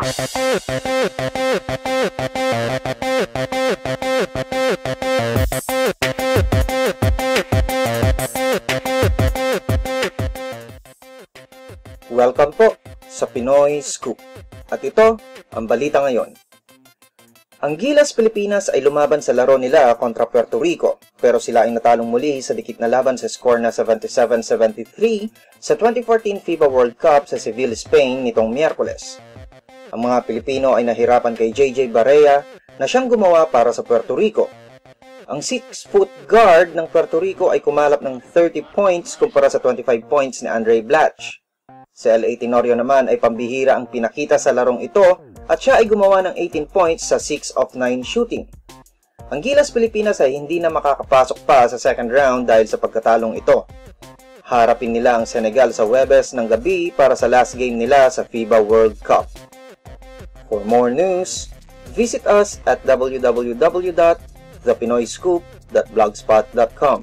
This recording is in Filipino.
Welcome po sa Pinoy Scoop. At ito ang balita ngayon. Ang Gilas Pilipinas ay lumaban sa laro nila kontra Puerto Rico, pero sila ay natalong muli sa dikit na laban sa score na 77-73 sa 2014 FIBA World Cup sa Seville, Spain nitong Miyerkules. Ang mga Pilipino ay nahirapan kay JJ Barea na siyang gumawa para sa Puerto Rico. Ang 6-foot guard ng Puerto Rico ay kumalap ng 30 points kumpara sa 25 points ni Andre Blatch. Si L.A. Tenorio naman ay pambihira ang pinakita sa larong ito at siya ay gumawa ng 18 points sa 6 of 9 shooting. Ang Gilas Pilipinas ay hindi na makakapasok pa sa second round dahil sa pagkatalong ito. Harapin nila ang Senegal sa Huwebes ng gabi para sa last game nila sa FIBA World Cup. For more news, visit us at www.thepinoyscoop.blogspot.com.